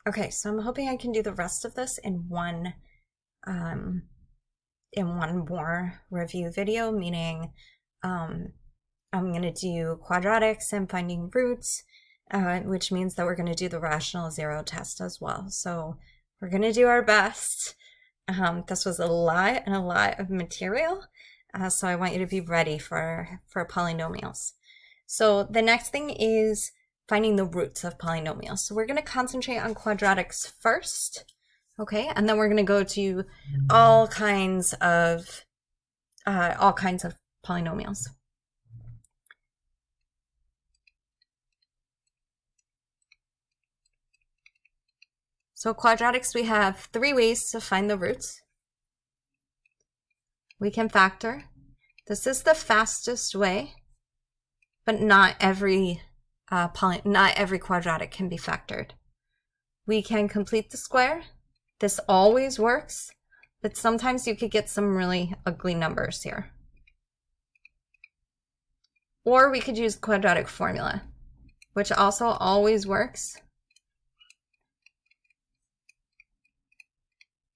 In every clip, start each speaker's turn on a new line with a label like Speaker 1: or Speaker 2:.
Speaker 1: Okay, so I'm hoping I can do the rest of this in one more review video, meaning I'm going to do quadratics and finding roots, which means that we're going to do the rational zero test as well. So we're going to do our best. This was a lot and a lot of material, so I want you to be ready for polynomials. So the next thing is finding the roots of polynomials. So we're going to concentrate on quadratics first, okay, and then we're going to go to all kinds of polynomials. So quadratics, we have three ways to find the roots. We can factor. This is the fastest way, but not every quadratic can be factored. We can complete the square. This always works, but sometimes you could get some really ugly numbers here. Or we could use quadratic formula, which also always works.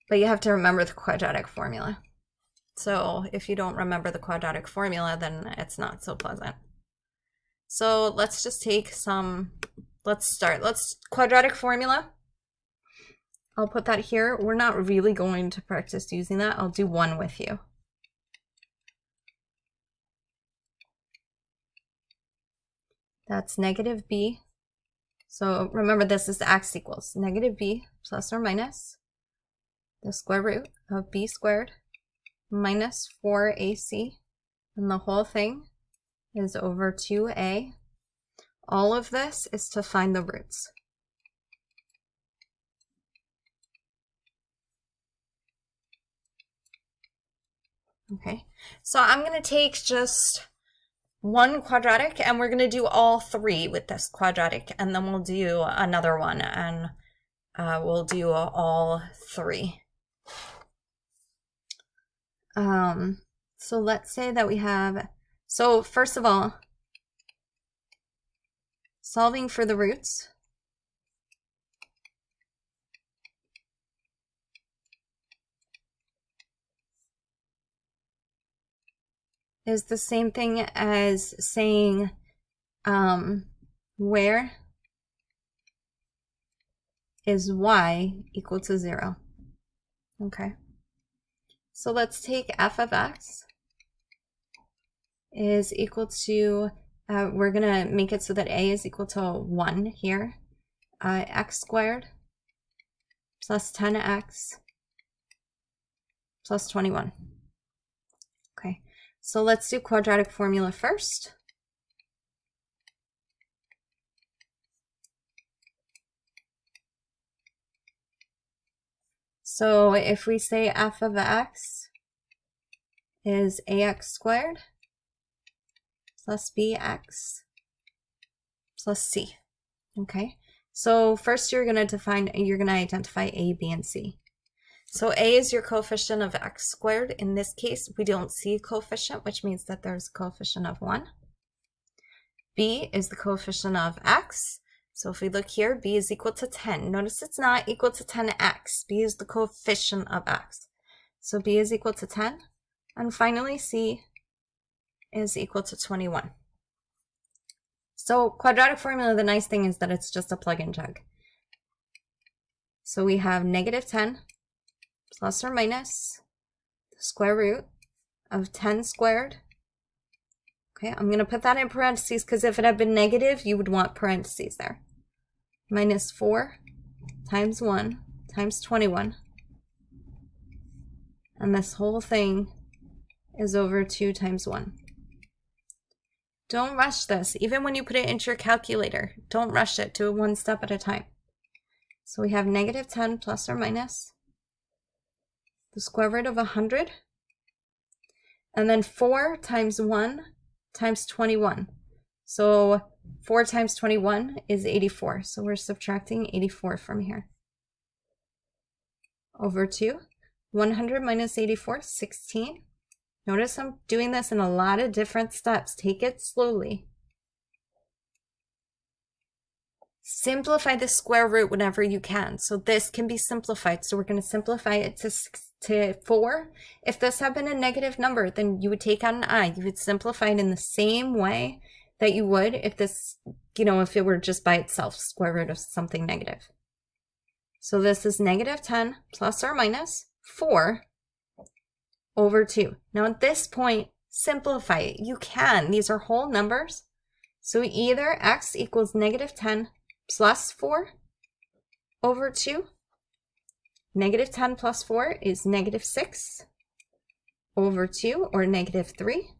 Speaker 1: But you have to remember the quadratic formula. So if you don't remember the quadratic formula, then it's not so pleasant. So let's just take some, let's quadratic formula. I'll put that here. We're not really going to practice using that. I'll do one with you. That's negative b. So remember, this is x equals negative b plus or minus the square root of b squared minus 4ac, and the whole thing is over 2a. All of this is to find the roots. Okay, so I'm going to take just one quadratic, and we're going to do all three with this quadratic, and then we'll do another one, and we'll do all three. So let's say that we have, so first of all, solving for the roots. Is the same thing as saying where is y equal to 0. Okay. So let's take f of x is equal to, we're going to make it so that a is equal to 1 here. X squared plus 10x plus 21. Okay, so let's do quadratic formula first. So if we say f of x is ax squared plus bx plus c. Okay, so first you're going to identify a, b, and c. So a is your coefficient of x squared. In this case, we don't see a coefficient, which means that there's a coefficient of 1. B is the coefficient of x. So if we look here, b is equal to 10. Notice it's not equal to 10x. B is the coefficient of x. So b is equal to 10. And finally, c is equal to 21. So quadratic formula, the nice thing is that it's just a plug and chug. So we have negative 10 plus or minus the square root of 10 squared. Okay, I'm going to put that in parentheses because if it had been negative, you would want parentheses there. Minus 4 times 1 times 21. And this whole thing is over 2 times 1. Don't rush this. Even when you put it into your calculator, don't rush it. Do it one step at a time. So we have negative 10 plus or minus the square root of 100. And then 4 times 1 times 21. So 4 times 21 is 84. So we're subtracting 84 from here. Over 2. 100 minus 84, 16. Notice I'm doing this in a lot of different steps. Take it slowly. Simplify the square root whenever you can. So this can be simplified. So we're going to simplify it to 4. If this had been a negative number, then you would take out an I. You would simplify it in the same way that you would if this, if it were just by itself, square root of something negative. So this is negative 10 plus or minus 4 over 2. Now at this point, simplify it. You can. These are whole numbers. So either x equals negative 10 plus 4 over 2. Negative 10 plus 4 is negative 6 over 2, or negative 3.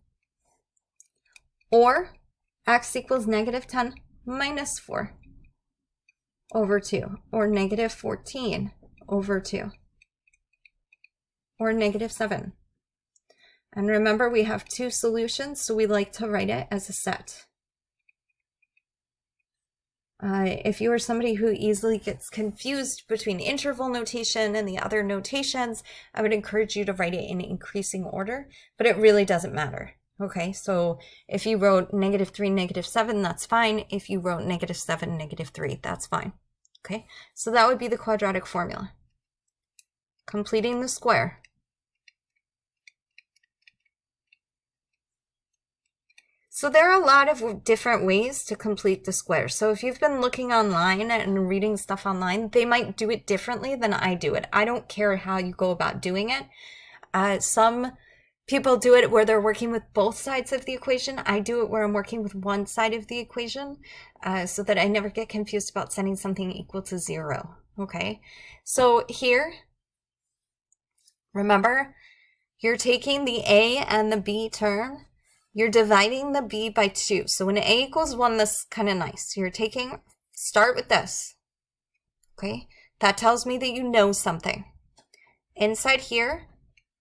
Speaker 1: Or x equals negative 10 minus 4 over 2, or negative 14 over 2, or negative 7. And remember, we have 2 solutions, so we like to write it as a set. If you are somebody who easily gets confused between interval notation and the other notations, I would encourage you to write it in increasing order, but it really doesn't matter. Okay, so if you wrote negative 3, negative 7, that's fine. If you wrote negative 7, negative 3, that's fine. Okay, so that would be the quadratic formula. Completing the square. So there are a lot of different ways to complete the square. So if you've been looking online and reading stuff online, they might do it differently than I do it. I don't care how you go about doing it. Some people do it where they're working with both sides of the equation. I do it where I'm working with one side of the equation so that I never get confused about setting something equal to 0. Okay, so here, remember, you're taking the a and the b term. You're dividing the b by 2. So when a equals 1, this is kind of nice. You're start with this. Okay, that tells me that you know something. Inside here,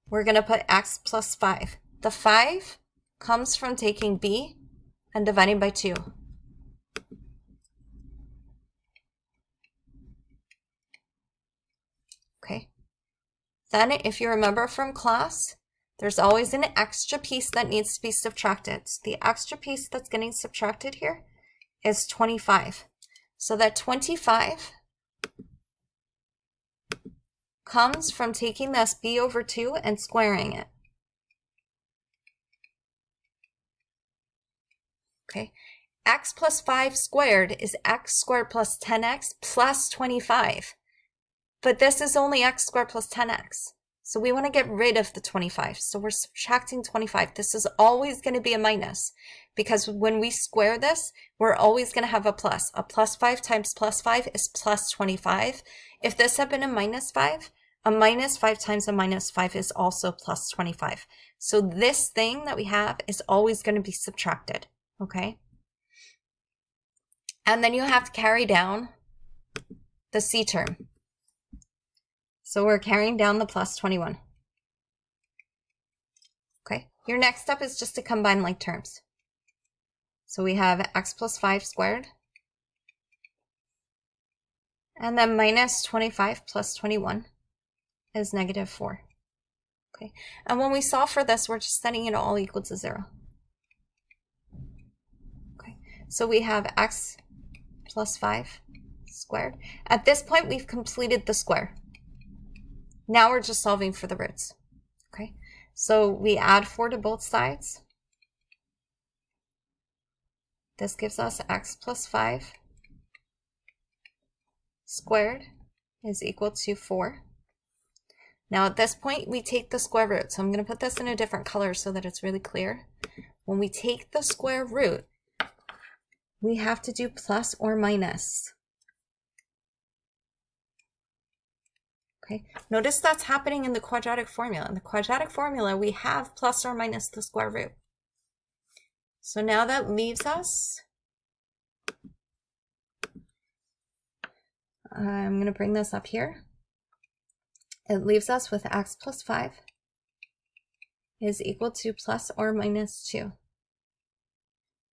Speaker 1: we're going to put x plus 5. The 5 comes from taking b and dividing by 2. Okay, then if you remember from class, there's always an extra piece that needs to be subtracted. So the extra piece that's getting subtracted here is 25. So that 25 comes from taking this b over 2 and squaring it. Okay, x plus 5 squared is x squared plus 10x plus 25. But this is only x squared plus 10x. So we want to get rid of the 25. So we're subtracting 25. This is always going to be a minus, because when we square this, we're always going to have a plus. A plus 5 times plus 5 is plus 25. If this had been a minus 5 times a minus 5 is also plus 25. So this thing that we have is always going to be subtracted. Okay? And then you have to carry down the c term. So we're carrying down the plus 21. Okay, your next step is just to combine like terms. So we have x plus 5 squared, and then minus 25 plus 21 is negative 4. Okay, and when we solve for this, we're just setting it all equal to 0. Okay, so we have x plus 5 squared. At this point, we've completed the square. Now we're just solving for the roots. Okay, so we add 4 to both sides. This gives us x plus 5 squared is equal to 4. Now at this point, we take the square root. So I'm going to put this in a different color so that it's really clear. When we take the square root, we have to do plus or minus. Okay, notice that's happening in the quadratic formula. In the quadratic formula, we have plus or minus the square root. So now that leaves us, I'm going to bring this up here. It leaves us with x plus 5 is equal to plus or minus 2.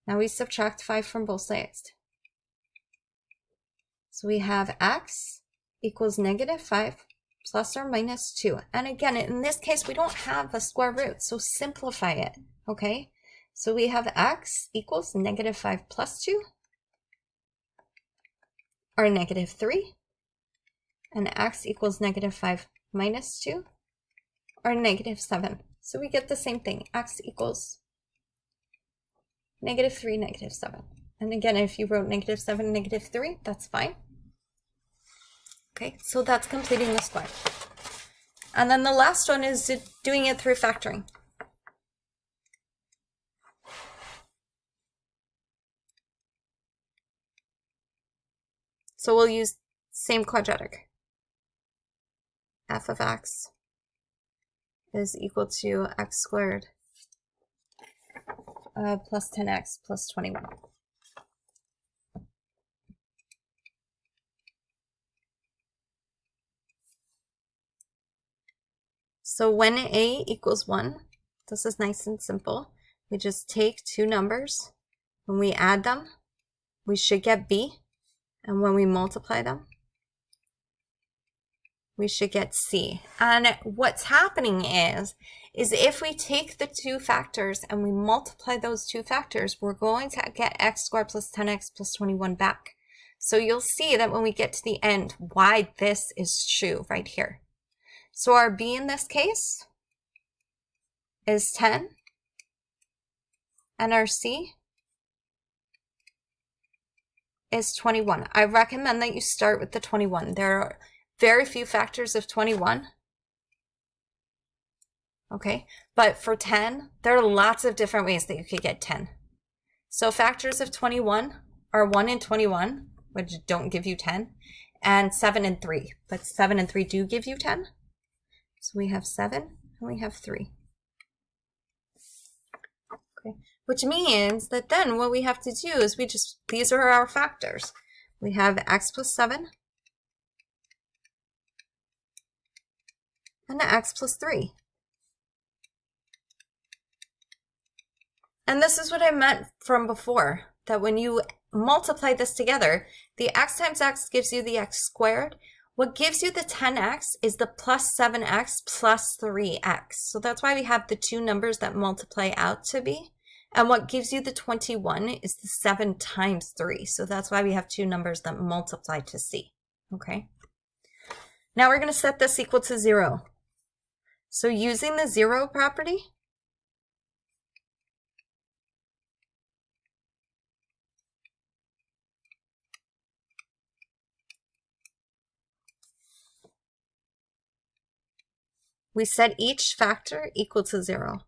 Speaker 1: Now we subtract 5 from both sides. So we have x equals negative 5 plus or minus 2. And again, in this case, we don't have a square root, so simplify it, okay? So we have x equals negative 5 plus 2 are -3, and x equals -5 minus 2 are -7. So we get the same thing. X equals -3, -7. And again, if you wrote -7, -3, that's fine. Okay, so that's completing the square. And then the last one is doing it through factoring. So we'll use same quadratic. F of x is equal to x squared plus 10x plus 21. So when a equals 1, this is nice and simple. We just take two numbers. When we add them, we should get b. And when we multiply them, we should get c. And what's happening is if we take the two factors and we multiply those two factors, we're going to get x squared plus 10x plus 21 back. So you'll see that when we get to the end, why this is true right here. So our b in this case is 10, and our c is 21. I recommend that you start with the 21. There are very few factors of 21. Okay, but for 10, there are lots of different ways that you could get 10. So factors of 21 are 1 and 21, which don't give you 10, and 7 and 3. But 7 and 3 do give you 10. So we have 7 and we have 3. Okay, which means that then what we have to do is these are our factors. We have x plus 7 and x plus 3. And this is what I meant from before, that when you multiply this together, the x times x gives you the x squared. What gives you the 10x is the plus 7x plus 3x. So that's why we have the two numbers that multiply out to b. And what gives you the 21 is the 7 times 3. So that's why we have two numbers that multiply to c. Okay. Now we're going to set this equal to 0. So using the 0 property, we set each factor equal to 0.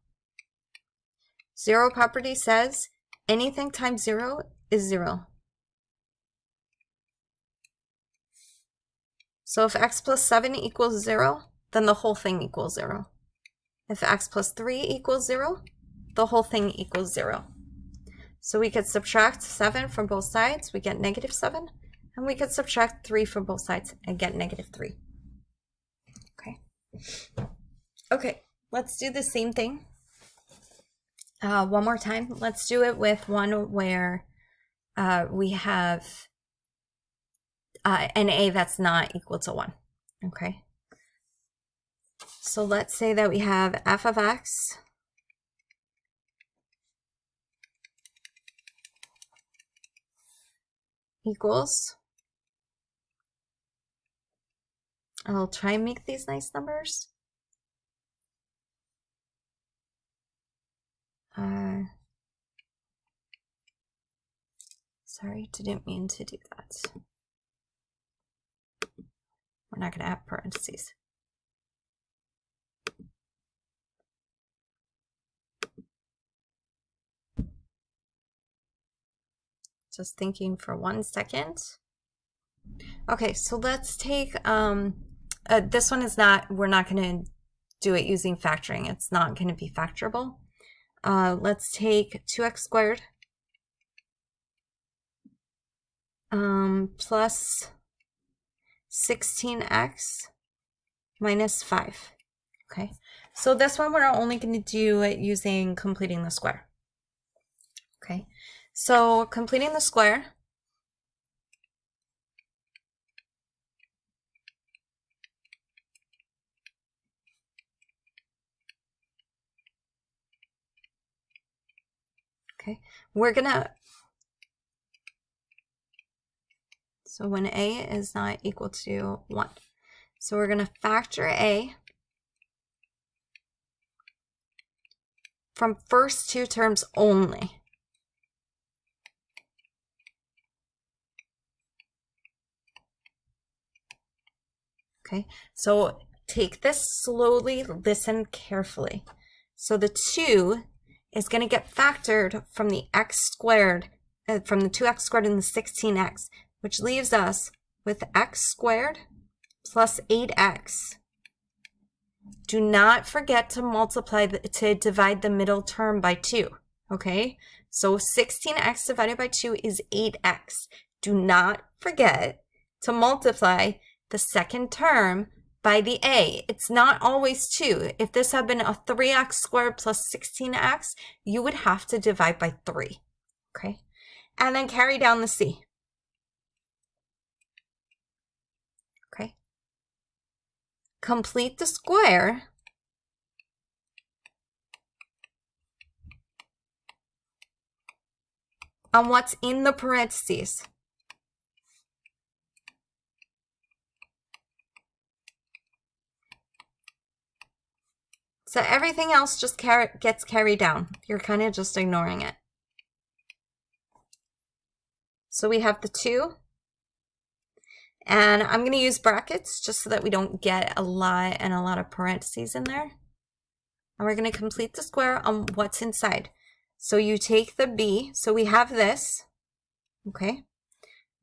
Speaker 1: 0 property says anything times 0 is 0. So if x plus 7 equals 0, then the whole thing equals 0. If x plus 3 equals 0, the whole thing equals 0. So we could subtract 7 from both sides, we get -7, and we could subtract 3 from both sides and get -3. Okay. Okay, let's do the same thing one more time. Let's do it with one where we have an a that's not equal to 1. Okay. So let's say that we have f of x equals, I'll try and make these nice numbers. Sorry, didn't mean to do that. We're not going to have parentheses. Just thinking for 1 second. Okay, so let's take, this one is not, we're not going to do it using factoring. It's not going to be factorable. Let's take 2x squared plus 16x minus 5. Okay, so this one we're only going to do it using completing the square. Okay, so completing the square, okay, we're gonna, So when a is not equal to 1. So we're going to factor a from first two terms only. Okay, so take this slowly, listen carefully. So the 2 is going to get factored from the x squared, from the 2x squared and the 16x, which leaves us with x squared plus 8x. Do not forget to multiply, to divide the middle term by 2, okay? So 16x divided by 2 is 8x. Do not forget to multiply the second term by the a. It's not always 2. If this had been a 3x squared plus 16x, you would have to divide by 3, okay? And then carry down the c. Okay? Complete the square on what's in the parentheses. So everything else just gets carried down. You're kind of just ignoring it. So we have the 2. And I'm going to use brackets just so that we don't get a lot and a lot of parentheses in there. And we're going to complete the square on what's inside. So you take the b. So we have this. Okay.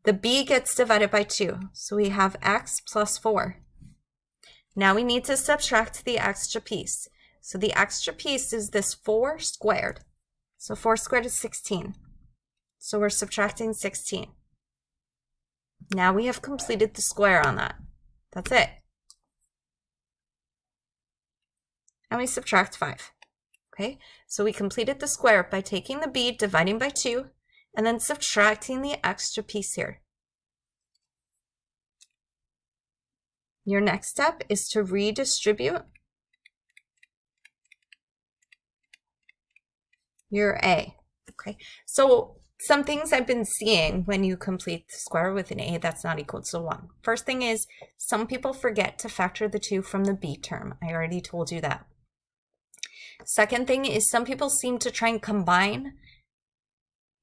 Speaker 1: The b gets divided by 2. So we have x plus 4. Now we need to subtract the extra piece. So the extra piece is this 4 squared. So 4 squared is 16. So we're subtracting 16. Now we have completed the square on that. That's it. And we subtract 5. Okay, so we completed the square by taking the b, dividing by 2, and then subtracting the extra piece here. Your next step is to redistribute your a. Okay, so some things I've been seeing when you complete the square with an a that's not equal to 1. First thing is, some people forget to factor the 2 from the b term. I already told you that. Second thing is, some people seem to try and combine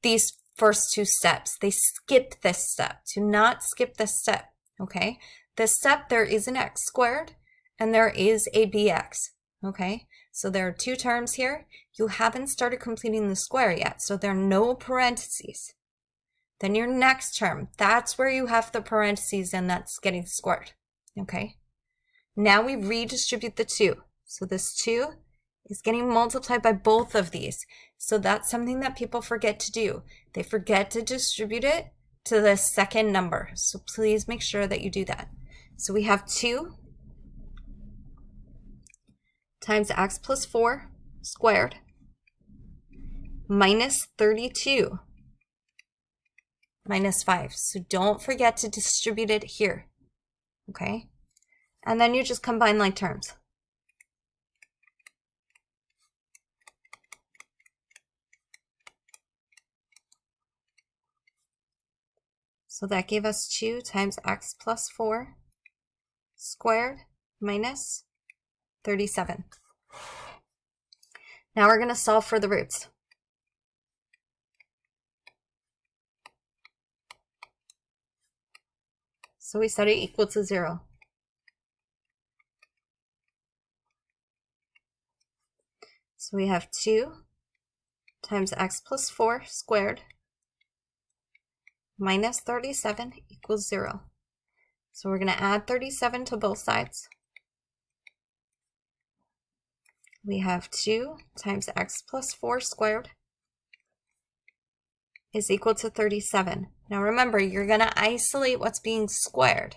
Speaker 1: these first 2 steps. They skip this step. Do not skip this step, okay? This step, there is an x squared and there is a bx, okay? So there are 2 terms here. You haven't started completing the square yet, so there are no parentheses. Then your next term, that's where you have the parentheses and that's getting squared, okay? Now we redistribute the 2. So this 2 is getting multiplied by both of these. So that's something that people forget to do. They forget to distribute it to the second number. So please make sure that you do that. So we have 2 times x plus 4 squared minus 32 minus 5. So don't forget to distribute it here, okay? And then you just combine like terms. So that gave us 2 times x plus 4 squared minus 37. Now we're going to solve for the roots. So we set it equal to 0. So we have 2 times x plus 4 squared minus 37 equals 0. So we're going to add 37 to both sides. We have 2 times x plus 4 squared is equal to 37. Now remember, you're going to isolate what's being squared.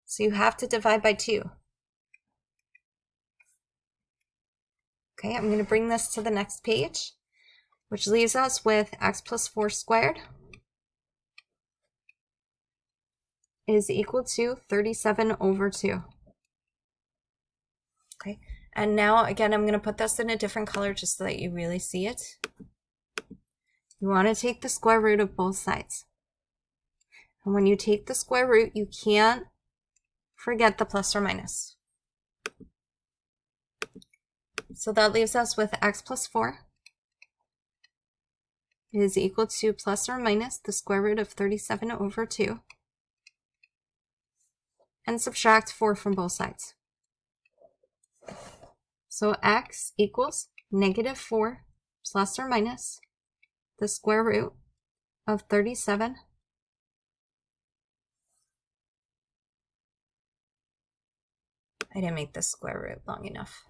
Speaker 1: So you have to divide by 2. Okay, I'm going to bring this to the next page, which leaves us with x plus 4 squared is equal to 37 over 2. Okay, and now again, I'm going to put this in a different color just so that you really see it. You want to take the square root of both sides. And when you take the square root, you can't forget the plus or minus. So that leaves us with x plus 4 is equal to plus or minus the square root of 37 over 2. And subtract 4 from both sides. So x equals negative 4 plus or minus the square root of 37 I didn't make the square root long enough.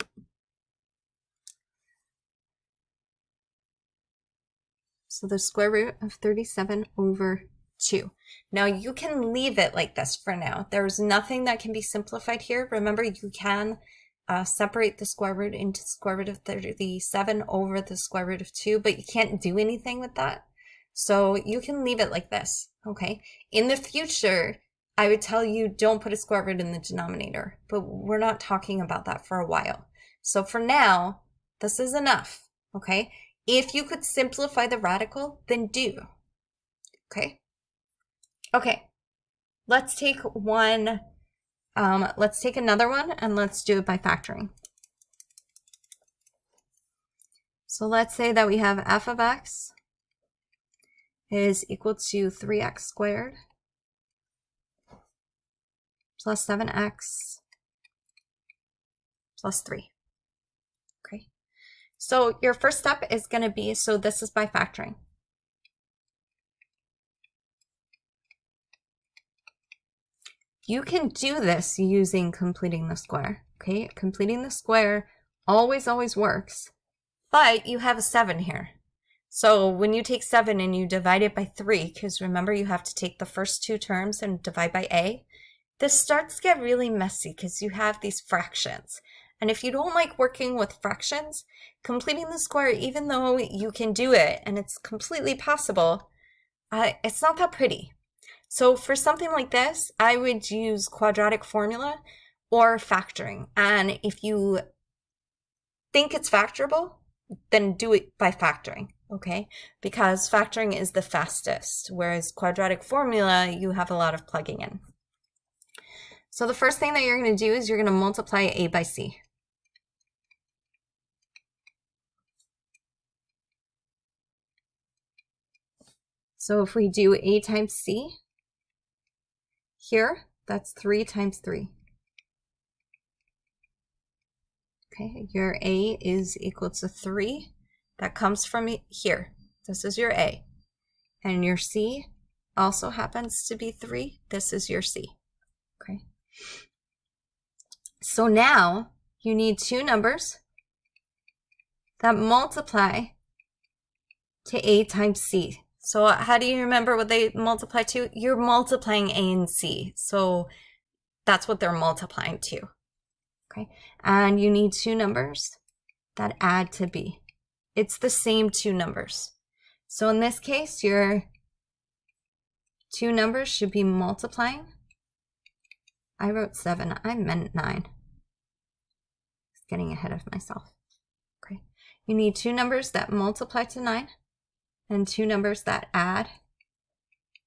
Speaker 1: So the square root of 37 over 2. Now you can leave it like this for now. There's nothing that can be simplified here. Remember, you can separate the square root into the square root of 37 over the square root of 2, but you can't do anything with that. So you can leave it like this, okay? In the future, I would tell you don't put a square root in the denominator, but we're not talking about that for a while. So for now, this is enough, okay? If you could simplify the radical, then do, okay? Okay, let's take one, let's take another one and let's do it by factoring. So let's say that we have f of x is equal to 3x squared plus 7x plus 3. Okay, so your first step is going to be, so this is by factoring. You can do this using completing the square. Okay, completing the square always works, but you have a 7 here. So when you take 7 and you divide it by 3, because remember you have to take the first two terms and divide by a, this starts to get really messy because you have these fractions. And if you don't like working with fractions, completing the square, even though you can do it and it's completely possible, it's not that pretty. So for something like this, I would use quadratic formula or factoring. And if you think it's factorable, then do it by factoring, okay? Because factoring is the fastest, whereas quadratic formula, you have a lot of plugging in. So the first thing that you're going to do is you're going to multiply a by c. So if we do a times c, here, that's 3 times 3. Okay, your a is equal to 3. That comes from here. This is your a. And your c also happens to be 3. This is your c. Okay. So now you need two numbers that multiply to a times c. So how do you remember what they multiply to? You're multiplying a and c. So that's what they're multiplying to. Okay. And you need two numbers that add to b. It's the same two numbers. So in this case, your two numbers should be multiplying. I wrote 7. I meant 9. Getting ahead of myself. Okay. You need two numbers that multiply to 9 and two numbers that add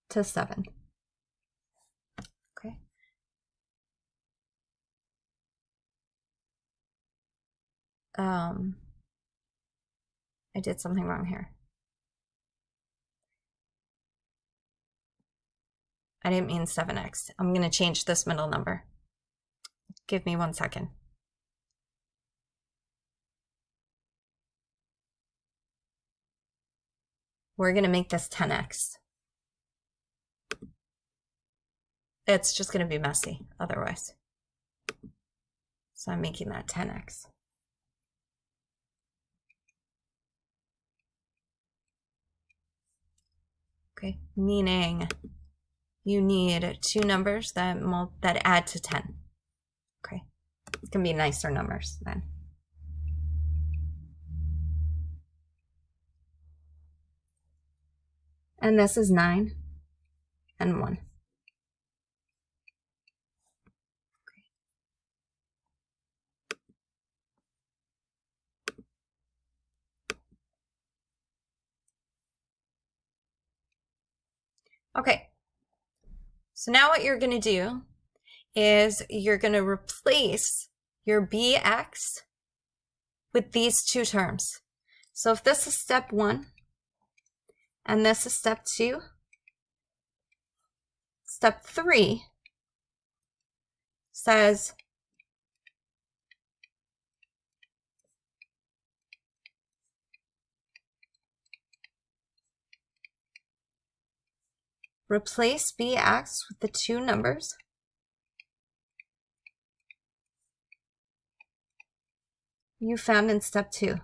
Speaker 1: to 7. Okay. I did something wrong here. I didn't mean 7x. I'm going to change this middle number. Give me 1 second. We're going to make this 10x. It's just going to be messy otherwise. So I'm making that 10x. Okay, meaning you need two numbers that add to 10. Okay, it can be nicer numbers then. And this is 9 and 1. Okay, So now what you're going to do is you're going to replace your bx with these two terms. So if this is step 1 and this is step 2, step 3 says replace bx with the two numbers you found in step 2.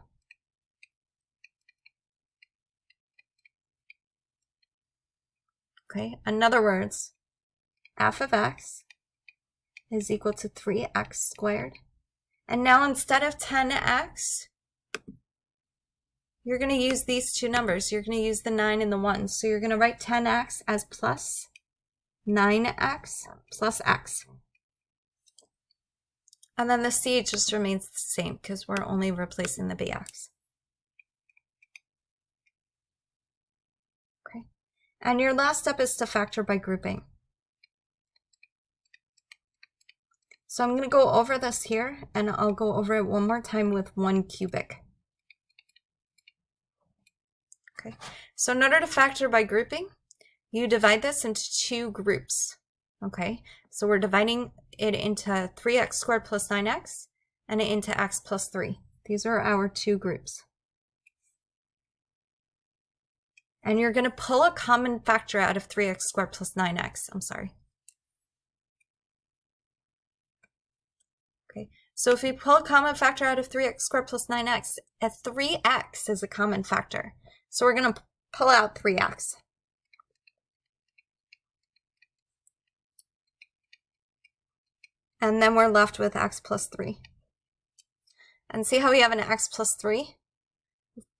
Speaker 1: Okay, in other words, f of x is equal to 3x squared. And now instead of 10x, you're going to use these two numbers. You're going to use the 9 and the 1. So you're going to write 10x as plus 9x plus x. And then the c just remains the same because we're only replacing the bx. Okay. And your last step is to factor by grouping. So I'm going to go over this here, and I'll go over it one more time with 1 cubic. Okay, so in order to factor by grouping, you divide this into 2 groups. Okay, so we're dividing it into 3x squared plus 9x and into x plus 3. These are our 2 groups. And you're going to pull a common factor out of 3x squared plus 9x. I'm sorry. Okay, so if we pull a common factor out of 3x squared plus 9x, a 3x is a common factor. So we're going to pull out 3x. And then we're left with x plus 3. And see how we have an x plus 3?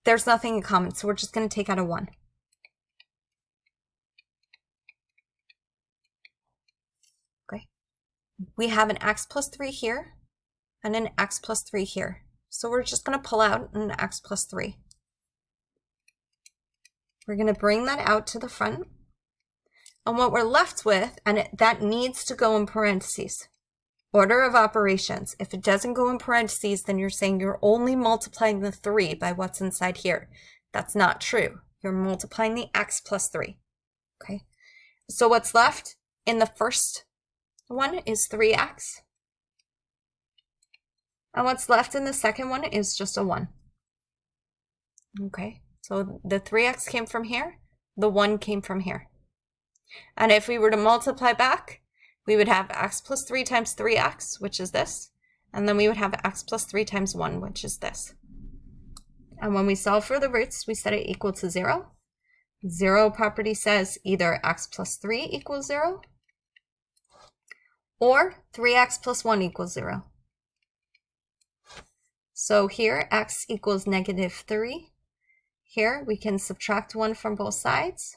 Speaker 1: There's nothing in common, so we're just going to take out a 1. Okay. We have an x plus 3 here and an x plus 3 here. So we're just going to pull out an x plus 3. We're going to bring that out to the front. And what we're left with, and that needs to go in parentheses. Order of operations. If it doesn't go in parentheses, then you're saying you're only multiplying the 3 by what's inside here. That's not true. You're multiplying the x plus 3. Okay. So what's left in the first one is 3x. And what's left in the second one is just a 1. Okay. So the 3x came from here, the 1 came from here. And if we were to multiply back, we would have x plus 3 times 3x, which is this, and then we would have x plus 3 times 1, which is this. And when we solve for the roots, we set it equal to 0. 0 property says either x plus 3 equals 0, or 3x plus 1 equals 0. So here, x equals negative 3. Here, we can subtract 1 from both sides.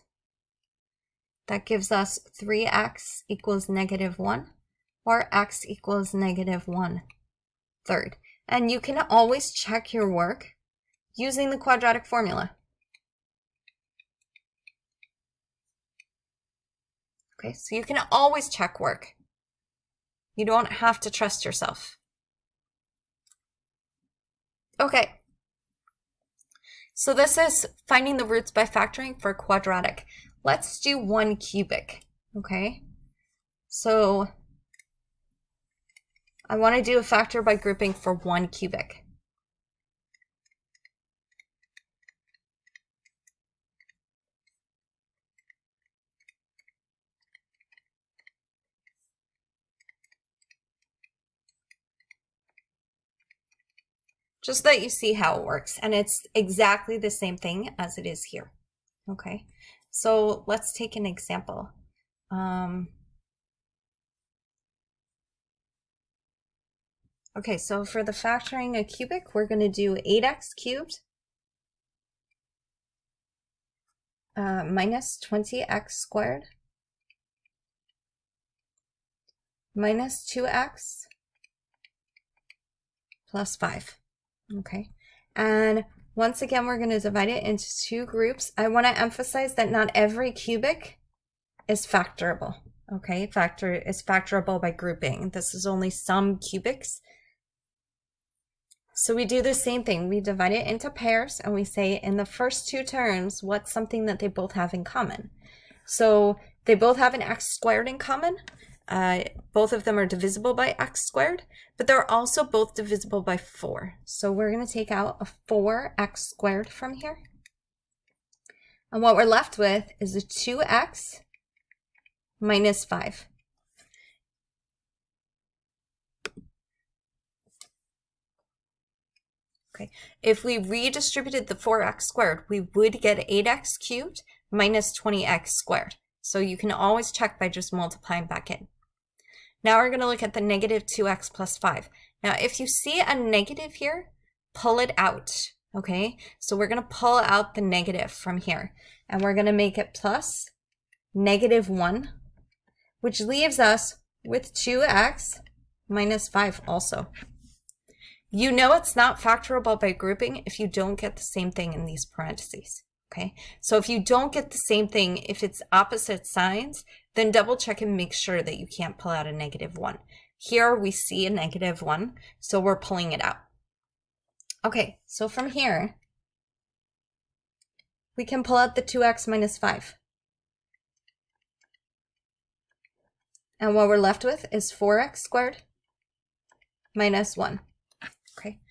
Speaker 1: That gives us 3x equals negative 1, or x equals negative 1/3. And you can always check your work using the quadratic formula. Okay, so you can always check work. You don't have to trust yourself. Okay. So this is finding the roots by factoring for quadratic. Let's do 1 cubic, okay? So I want to do a factor by grouping for 1 cubic. Just that you see how it works, and it's exactly the same thing as it is here, okay? So let's take an example. Okay, so for the factoring a cubic, we're going to do 8x cubed minus 20x squared minus 2x plus 5. Okay, and once again, we're going to divide it into 2 groups. I want to emphasize that not every cubic is factorable. Okay, factor is factorable by grouping. This is only some cubics. So we do the same thing. We divide it into pairs and we say in the first two terms, what's something that they both have in common? So they both have an x squared in common. Both of them are divisible by x squared, but they're also both divisible by 4. So we're going to take out a 4x squared from here. And what we're left with is a 2x minus 5. Okay, if we redistributed the 4x squared, we would get 8x cubed minus 20x squared. So you can always check by just multiplying back in. Now we're going to look at the negative 2x plus 5. Now if you see a negative here, pull it out. Okay, so we're going to pull out the negative from here. And we're going to make it plus negative 1, which leaves us with 2x minus 5 also. You know it's not factorable by grouping if you don't get the same thing in these parentheses. Okay, so if you don't get the same thing, if it's opposite signs, then double check and make sure that you can't pull out a negative 1. Here we see a negative 1, so we're pulling it out. Okay, so from here, we can pull out the 2x minus 5. And what we're left with is 4x squared minus 1. Okay,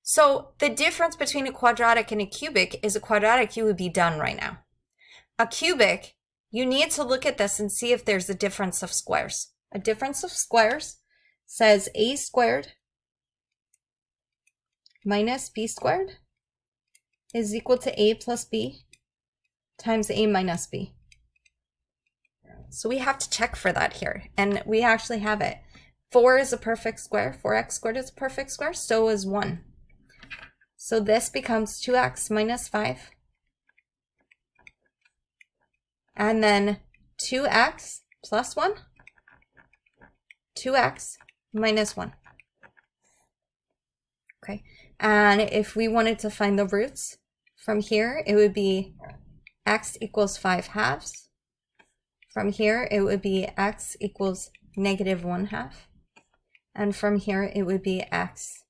Speaker 1: so the difference between a quadratic and a cubic is a quadratic you would be done right now. A cubic, you need to look at this and see if there's a difference of squares. A difference of squares says a squared minus b squared is equal to a plus b times a minus b. So we have to check for that here, and we actually have it. 4 is a perfect square, 4x squared is a perfect square, so is 1. So this becomes 2x minus 5. And then 2x plus 1, 2x minus 1. Okay, and if we wanted to find the roots from here, it would be x equals 5 halves. From here, it would be x equals negative 1 half. And from here, it would be x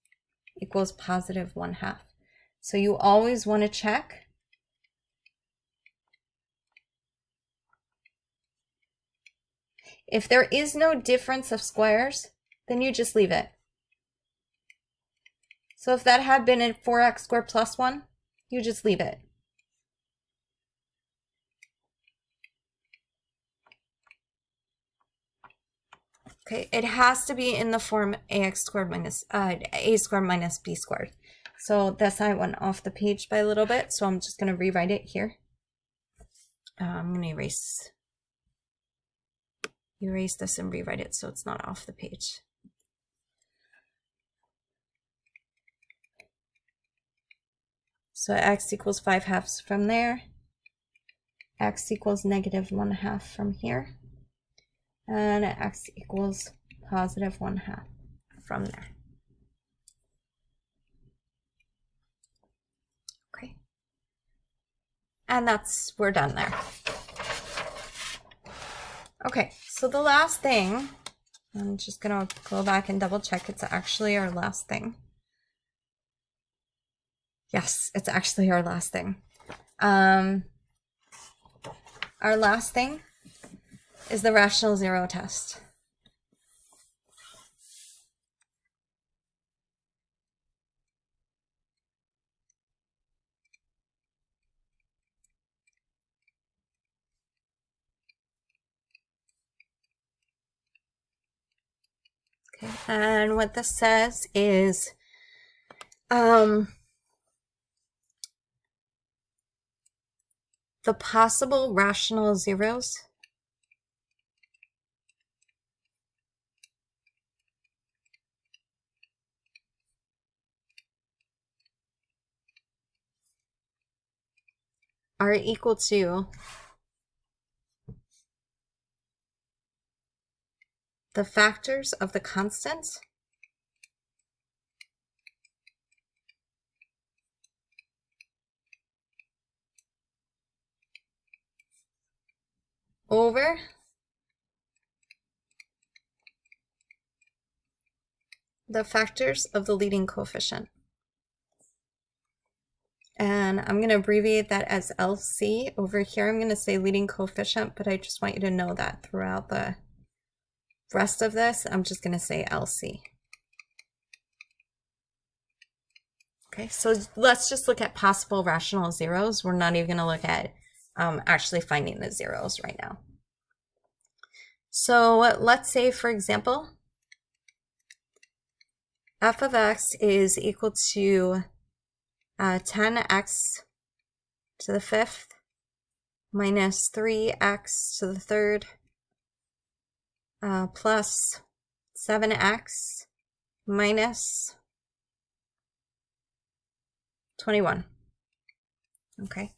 Speaker 1: equals positive 1 half. So you always want to check if there is no difference of squares, then you just leave it. So if that had been a 4x squared plus 1, you just leave it. Okay, it has to be in the form ax squared minus a squared minus b squared. So this I went off the page by a little bit, so I'm just going to rewrite it here. I'm going to erase this and rewrite it so it's not off the page. So x equals 5 halves from there. X equals negative 1 half from here. And x equals positive 1 half from there. Okay. And we're done there. Okay, so the last thing, I'm just gonna go back and double check it's actually our last thing. Yes, it's actually our last thing. Our last thing is the rational zero test. Okay, and what this says is the possible rational zeros are equal to the factors of the constants over the factors of the leading coefficient. And I'm going to abbreviate that as LC. Over here, I'm going to say leading coefficient, but I just want you to know that throughout the rest of this, I'm just going to say LC. Okay, so let's just look at possible rational zeros. We're not even going to look at actually finding the zeros right now. So let's say, for example, f of x is equal to 10x to the fifth minus 3x to the third plus 7x minus 21. Okay.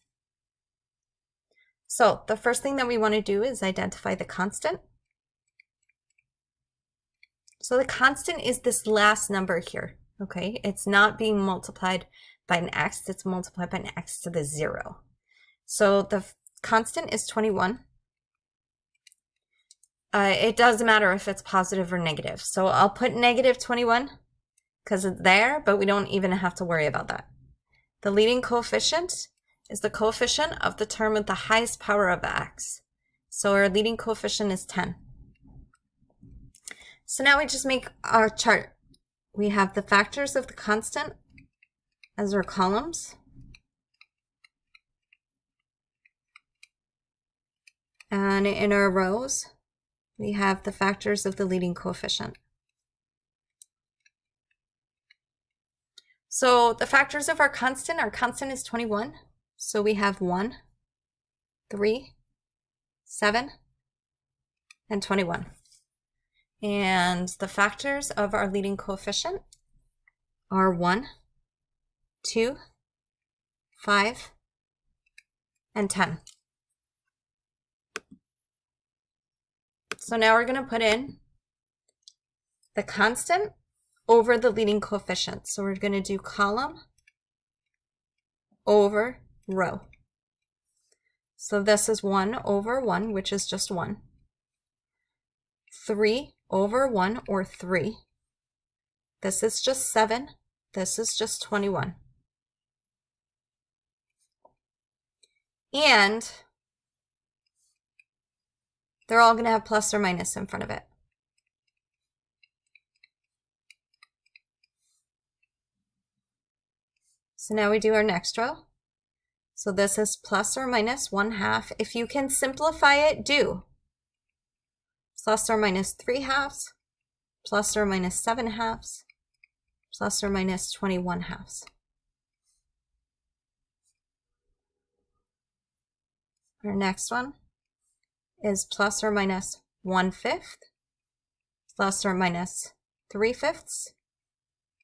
Speaker 1: So the first thing that we want to do is identify the constant. So the constant is this last number here. Okay. It's not being multiplied by an x, it's multiplied by an x to the 0. So the constant is 21. It doesn't matter if it's positive or negative. So I'll put negative 21 because it's there, but we don't even have to worry about that. The leading coefficient is the coefficient of the term with the highest power of x. So our leading coefficient is 10. So now we just make our chart. We have the factors of the constant as our columns. And in our rows, we have the factors of the leading coefficient. So the factors of our constant is 21. So we have 1, 3, 7, and 21. And the factors of our leading coefficient are 1, 2, 5, and 10. So now we're going to put in the constant over the leading coefficient. So we're going to do column over row. So this is 1 over 1, which is just 1. 3 over 1, or 3. This is just 7. This is just 21. And they're all going to have plus or minus in front of it. So now we do our next row. So this is plus or minus 1/2. If you can simplify it, do. Plus or minus 3/2, plus or minus 7/2, plus or minus 21/2. Our next one is plus or minus 1/5, plus or minus 3/5,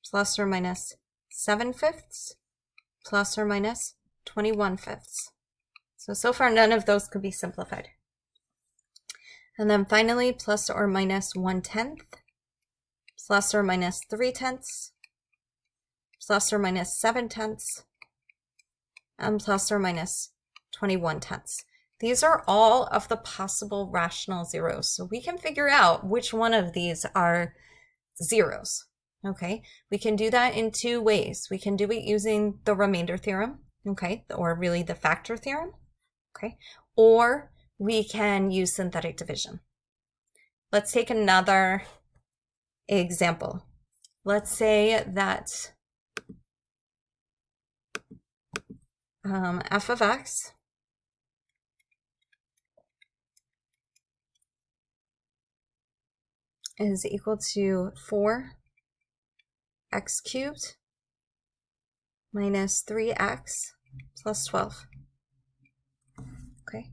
Speaker 1: plus or minus 7/5, plus or minus 21/5. So far none of those could be simplified. And then finally, plus or minus 1/10, plus or minus 3/10, plus or minus 7/10, and plus or minus 21/10. These are all of the possible rational zeros. So we can figure out which one of these are zeros. Okay, we can do that in two ways. We can do it using the remainder theorem, okay, or really the factor theorem, okay, or we can use synthetic division. Let's take another example. Let's say that f of x is equal to 4x cubed minus 3x plus 12. Okay,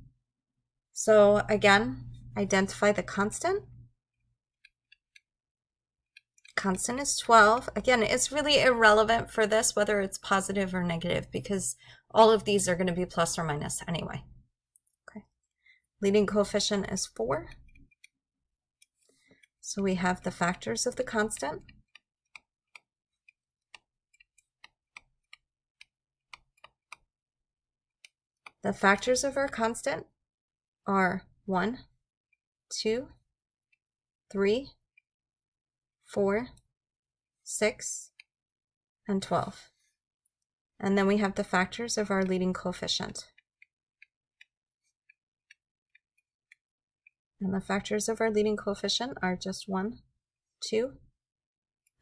Speaker 1: so again, identify the constant. Constant is 12. Again, it's really irrelevant for this whether it's positive or negative because all of these are going to be plus or minus anyway. Okay, leading coefficient is 4. So we have the factors of the constant. The factors of our constant are 1, 2, 3, 4, 6, and 12. And then we have the factors of our leading coefficient. And the factors of our leading coefficient are just 1, 2,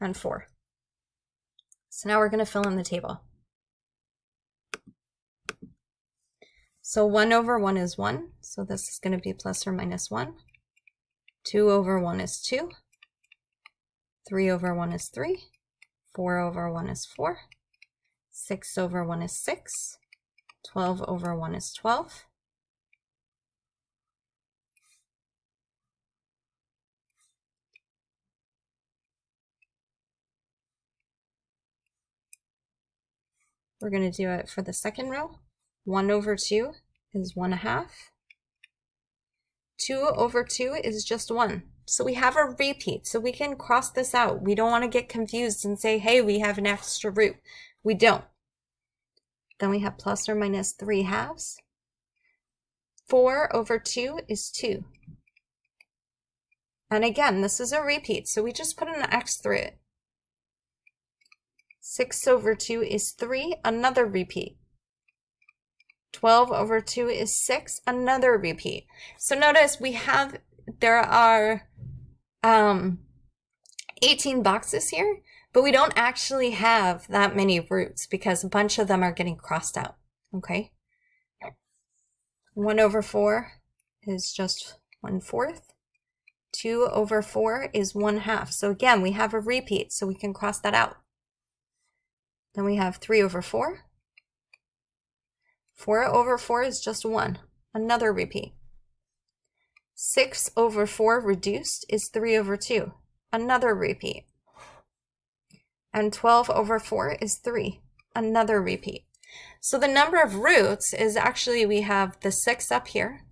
Speaker 1: and 4. So now we're going to fill in the table. So 1 over 1 is 1, so this is going to be plus or minus 1. 2 over 1 is 2. 3 over 1 is 3. 4 over 1 is 4. 6 over 1 is 6. 12 over 1 is 12. We're going to do it for the second row. 1 over 2 is 1/2. 2 over 2 is just 1. So we have a repeat, so we can cross this out. We don't want to get confused and say, hey, we have an extra root. We don't. Then we have plus or minus 3/2. 4 over 2 is 2. And again, this is a repeat, so we just put an x through it. 6 over 2 is 3, another repeat. 12 over 2 is 6, another repeat. So notice there are 18 boxes here, but we don't actually have that many roots because a bunch of them are getting crossed out, okay? 1 over 4 is just 1/4. 2 over 4 is 1/2. So again, we have a repeat, so we can cross that out. Then we have 3 over 4. 4 over 4 is just 1, another repeat. 6 over 4 reduced is 3 over 2, another repeat. And 12 over 4 is 3, another repeat. So the number of roots is actually, we have the 6 up here,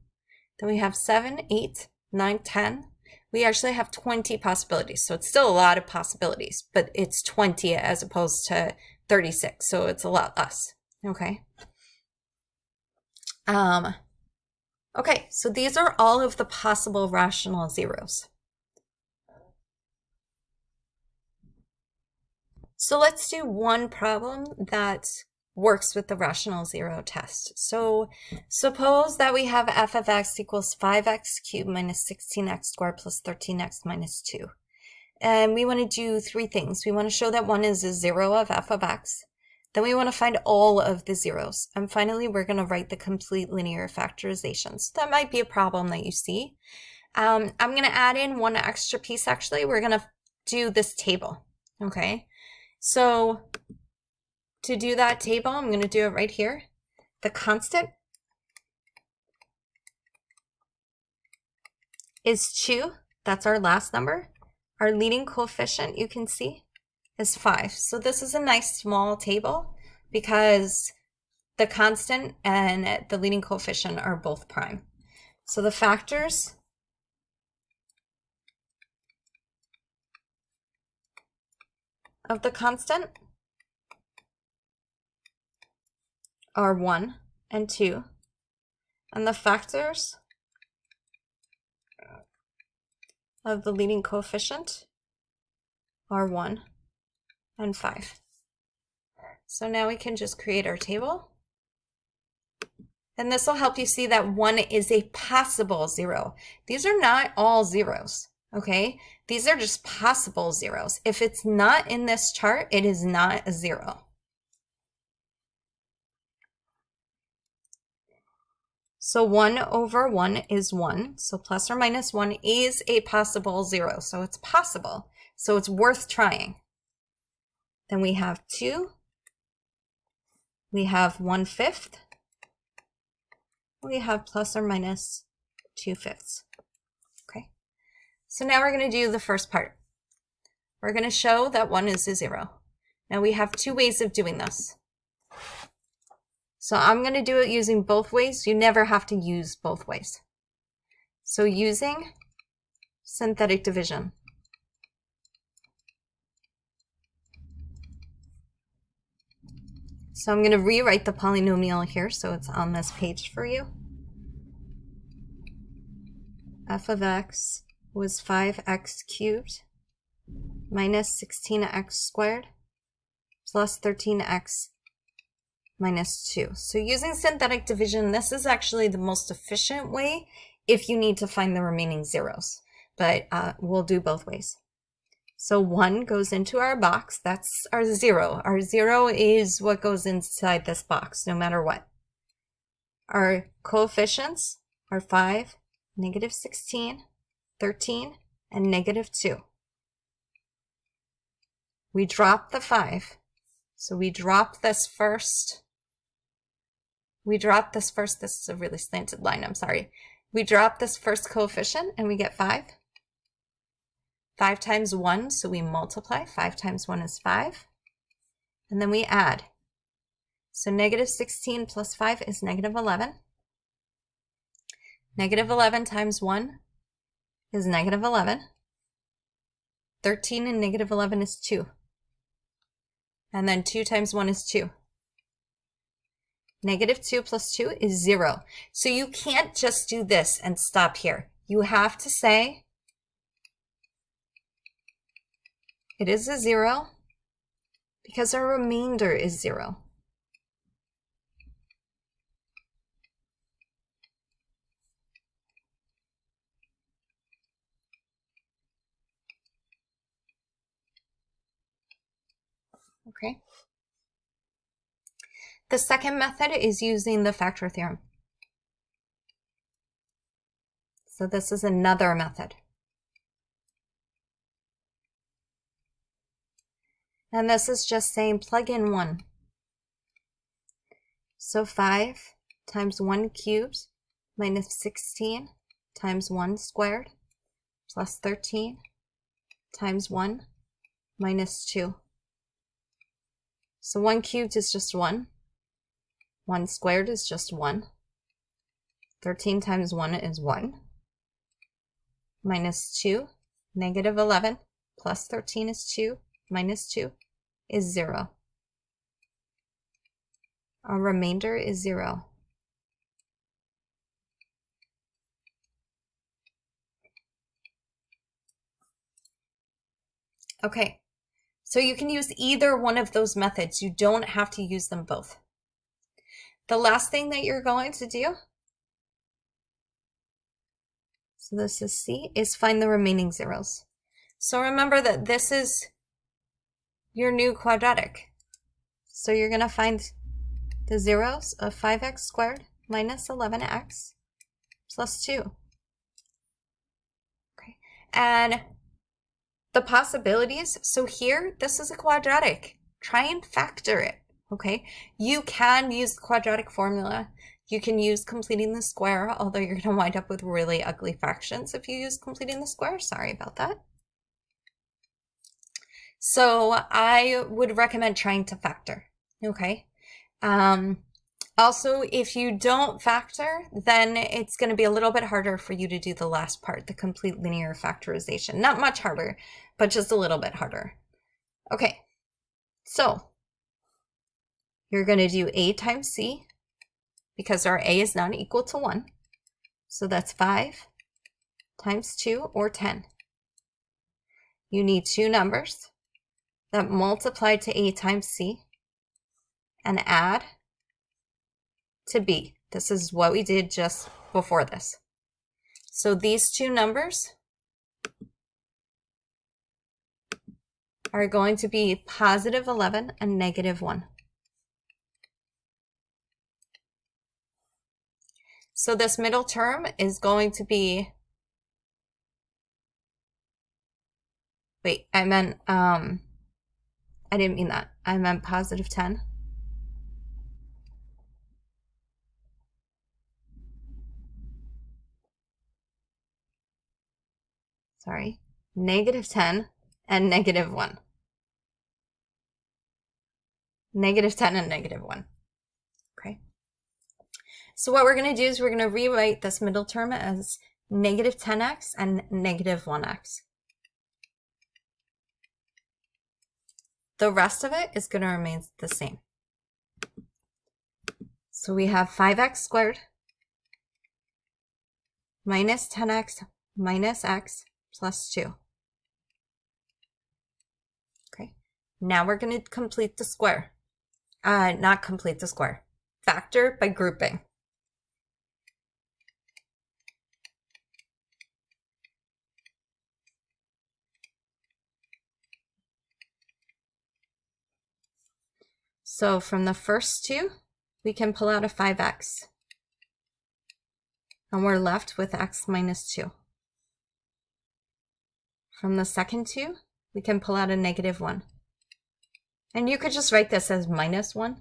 Speaker 1: then we have 7, 8, 9, 10. We actually have 20 possibilities, so it's still a lot of possibilities, but it's 20 as opposed to 36, so it's a lot less, okay? Okay, so these are all of the possible rational zeros. So let's do one problem that works with the rational zero test. So suppose that we have f of x equals 5x cubed minus 16x squared plus 13x minus 2. And we want to do three things. We want to show that 1 is a 0 of f of x. Then we want to find all of the zeros. And finally, we're going to write the complete linear factorization. So that might be a problem that you see. I'm going to add in one extra piece, actually. We're going to do this table, okay? So to do that table, I'm going to do it right here. The constant is 2. That's our last number. Our leading coefficient, you can see, is 5. So this is a nice small table because the constant and the leading coefficient are both prime. So the factors of the constant are 1 and 2, and the factors of the leading coefficient are 1 and 5. So now we can just create our table. And this will help you see that 1 is a possible 0. These are not all zeros, okay? These are just possible zeros. If it's not in this chart, it is not a 0. So 1 over 1 is 1. So plus or minus 1 is a possible 0. So it's possible. So it's worth trying. Then we have 2. We have 1/5. We have plus or minus 2/5. Okay. So now we're going to do the first part. We're going to show that 1 is a 0. Now we have two ways of doing this. So I'm going to do it using both ways. You never have to use both ways. So using synthetic division. So I'm going to rewrite the polynomial here so it's on this page for you. F of x was 5x cubed minus 16x squared plus 13x minus 2. So using synthetic division, this is actually the most efficient way if you need to find the remaining zeros, but we'll do both ways. So 1 goes into our box. That's our 0. Our 0 is what goes inside this box, no matter what. Our coefficients are 5, negative 16, 13, and negative 2. We drop the 5. So we drop this first. This is a really slanted line, I'm sorry. We drop this first coefficient and we get 5. 5 times 1, so we multiply. 5 times 1 is 5. And then we add. So negative 16 plus 5 is negative 11. Negative 11 times 1 is negative 11. 13 and negative 11 is 2. And then 2 times 1 is 2. Negative 2 plus 2 is 0. So you can't just do this and stop here. You have to say it is a 0 because our remainder is 0. Okay. The second method is using the factor theorem. So this is another method. And this is just saying plug in 1. So 5 times 1 cubed minus 16 times 1 squared plus 13 times 1 minus 2. So 1 cubed is just 1. 1 squared is just 1. 13 times 1 is 1. Minus 2, negative 11 plus 13 is 2. Minus 2 is 0. Our remainder is 0. Okay, so you can use either one of those methods. You don't have to use them both. The last thing that you're going to do, so this is C, is find the remaining zeros. So remember that this is your new quadratic. So you're going to find the zeros of 5x squared minus 11x plus 2. Okay, and the possibilities, so here, this is a quadratic. Try and factor it, okay? You can use the quadratic formula. You can use completing the square, although you're going to wind up with really ugly fractions if you use completing the square. Sorry about that. So I would recommend trying to factor, okay? Also, if you don't factor, then it's going to be a little bit harder for you to do the last part, the complete linear factorization. Not much harder, but just a little bit harder. Okay, so you're going to do A times C because our A is not equal to 1. So that's 5 times 2 or 10. You need two numbers that multiply to A times C and add to B. This is what we did just before this. So these two numbers are going to be positive 11 and negative 1. So this middle term is going to be, wait, I meant, I didn't mean that. I meant positive 10. Sorry, negative 10 and negative 1. Negative 10 and negative 1. Okay. So what we're going to do is we're going to rewrite this middle term as negative 10x and negative 1x. The rest of it is going to remain the same. So we have 5x squared minus 10x minus x plus 2. Now we're going to complete the square. Not complete the square. Factor by grouping. So from the first two, we can pull out a 5x. And we're left with x minus 2. From the second two, we can pull out a negative 1. And you could just write this as minus 1.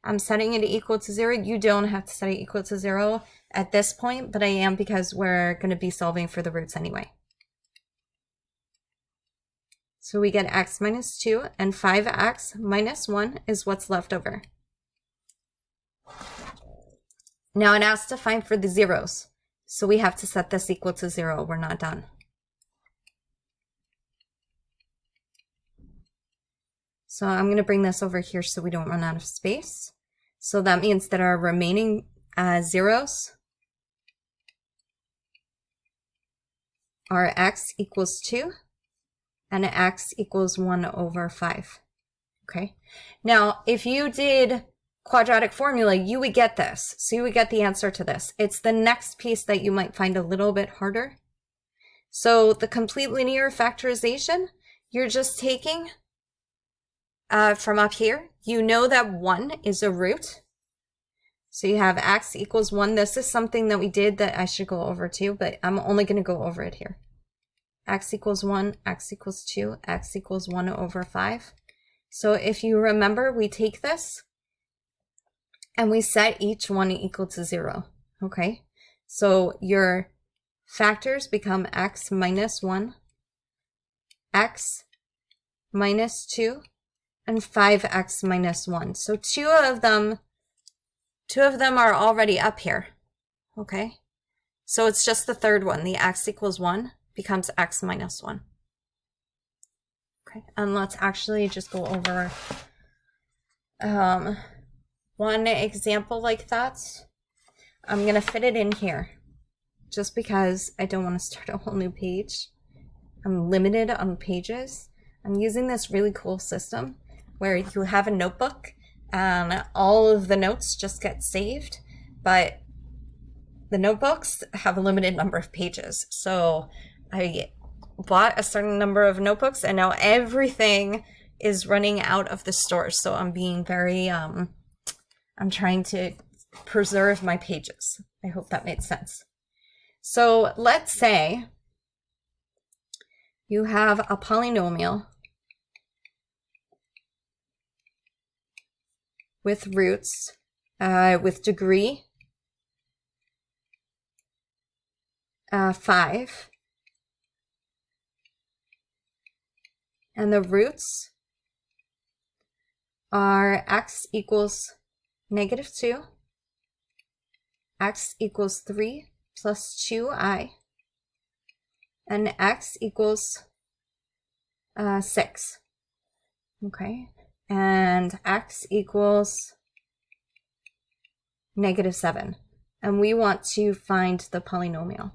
Speaker 1: I'm setting it equal to 0. You don't have to set it equal to 0 at this point, but I am because we're going to be solving for the roots anyway. So we get x minus 2, and 5x minus 1 is what's left over. Now it asks to find for the zeros. So we have to set this equal to 0. We're not done. So I'm going to bring this over here so we don't run out of space. So that means that our remaining zeros are x equals 2 and x equals 1 over 5. Okay. Now, if you did quadratic formula, you would get this. So you would get the answer to this. It's the next piece that you might find a little bit harder. So the complete linear factorization, you're just taking from up here, you know that 1 is a root. So you have x equals 1. This is something that we did that I should go over too, but I'm only going to go over it here. X equals 1, x equals 2, x equals 1 over 5. So if you remember, we take this and we set each one equal to 0. Okay, so your factors become x minus 1, x minus 2, and 5x minus 1. So two of them are already up here. Okay, so it's just the third one, the x equals 1 becomes x minus 1. Okay, and let's actually just go over one example like that. I'm going to fit it in here just because I don't want to start a whole new page. I'm limited on pages. I'm using this really cool system where you have a notebook and all of the notes just get saved, but the notebooks have a limited number of pages. So I bought a certain number of notebooks and now everything is running out of the store. So I'm being very, I'm trying to preserve my pages. I hope that made sense. So let's say you have a polynomial with roots, with degree 5, and the roots are x equals negative 2, x equals 3 plus 2i, and x equals 6. Okay, and x equals negative 7. And we want to find the polynomial.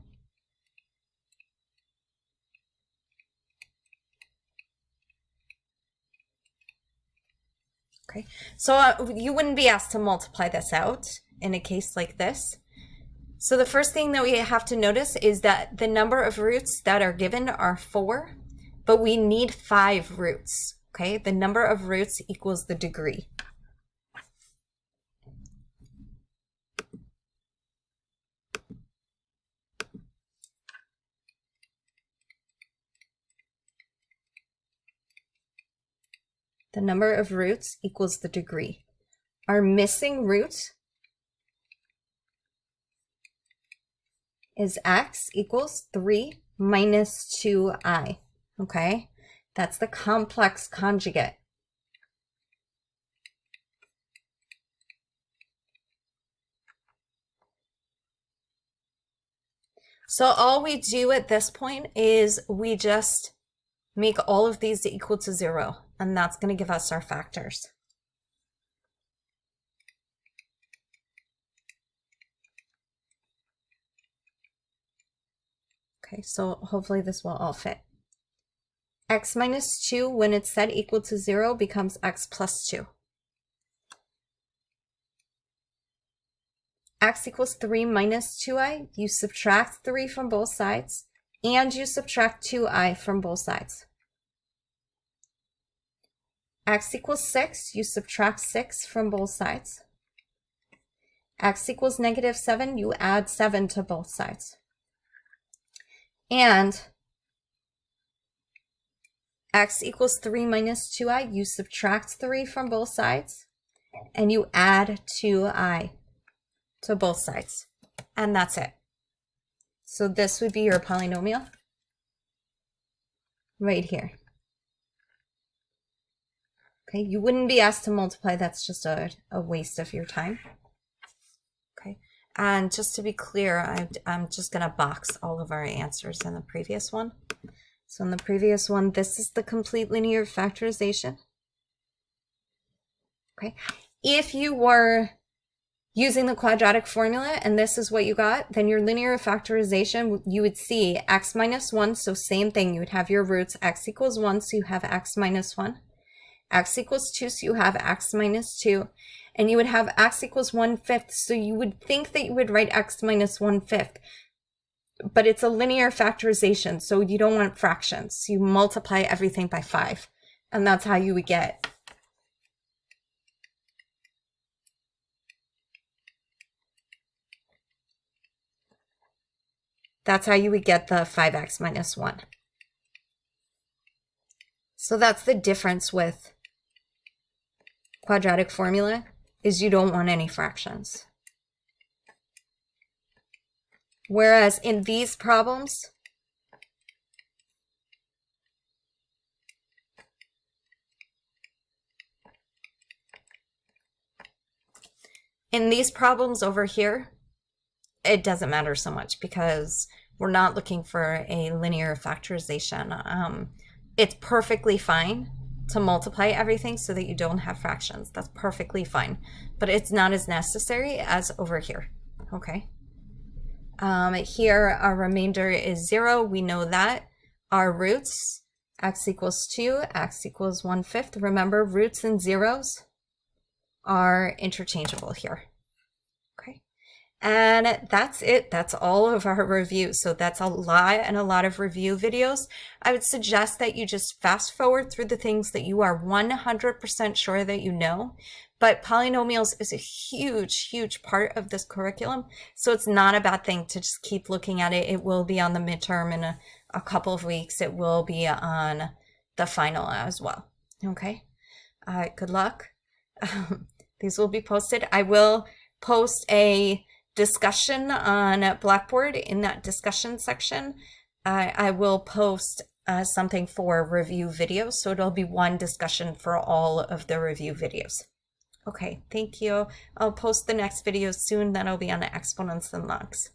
Speaker 1: Okay, so you wouldn't be asked to multiply this out in a case like this. So the first thing that we have to notice is that the number of roots that are given are 4, but we need 5 roots. Okay, the number of roots equals the degree. The number of roots equals the degree. Our missing root is x equals 3 minus 2i. Okay, that's the complex conjugate. So all we do at this point is we just make all of these equal to 0, and that's going to give us our factors. Okay, so hopefully this will all fit. X minus 2, when it's set equal to 0, becomes x plus 2. X equals 3 minus 2i. You subtract 3 from both sides, and you subtract 2i from both sides. X equals 6. You subtract 6 from both sides. X equals negative 7. You add 7 to both sides. And x equals 3 minus 2i. You subtract 3 from both sides, and you add 2i to both sides. And that's it. So this would be your polynomial right here. Okay, you wouldn't be asked to multiply. That's just a waste of your time. Okay, and just to be clear, I'm just going to box all of our answers in the previous one. So in the previous one, this is the complete linear factorization. Okay, if you were using the quadratic formula and this is what you got, then your linear factorization, you would see x minus 1, so same thing. You would have your roots, x equals 1, so you have x minus 1. X equals 2, so you have x minus 2. And you would have x equals 1/5, so you would think that you would write x minus 1/5. But it's a linear factorization, so you don't want fractions. You multiply everything by 5. And that's how you would get the 5x minus 1. So that's the difference with quadratic formula, is you don't want any fractions. Whereas in these problems, over here, it doesn't matter so much because we're not looking for a linear factorization. It's perfectly fine to multiply everything so that you don't have fractions. That's perfectly fine, but it's not as necessary as over here. Okay. Here our remainder is 0. We know that. Our roots, x equals 2, x equals 1/5. Remember, roots and zeros are interchangeable here. Okay. And that's it. That's all of our review. So that's a lot and a lot of review videos. I would suggest that you just fast forward through the things that you are 100% sure that you know. But polynomials is a huge, huge part of this curriculum. So it's not a bad thing to just keep looking at it. It will be on the midterm in a couple of weeks. It will be on the final as well. Okay. Good luck. These will be posted. I will post a discussion on Blackboard. In that discussion section, I will post something for review videos. So it'll be one discussion for all of the review videos. Okay, thank you. I'll post the next video soon. That'll be on exponents and logs.